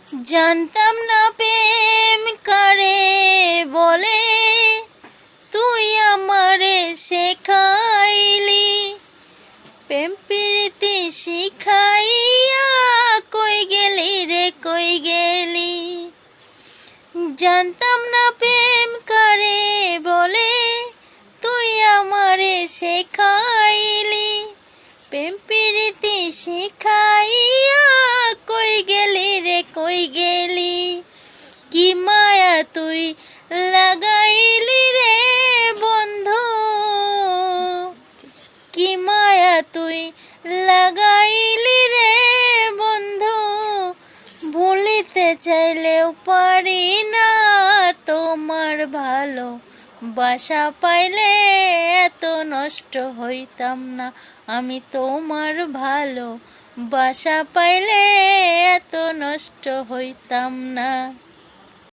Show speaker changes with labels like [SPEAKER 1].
[SPEAKER 1] জানতাম না প্রেম কারে বলে, তুই আমারে শেখাইলি। প্রেম প্রীতি শিখাইয়া কই গেলি রে কই গেলি। জানতাম না প্রেম কারে বলে, তুই আমারে শেখাইলি। প্রেম প্রীতি শিখাইয়া কই গেলি রে কই গেলি। কি মায়া তুই লাগাইলি রে বন্ধু, কি মায়া তুই লাগাইলি রে বন্ধু। ভুলিতে চাইলেও পারি না তোমার ভালো বাসা পাইলে এত নষ্ট হইতাম না। আমি তোমার ভালো বাসা পাইলে এত নষ্ট হইতাম না।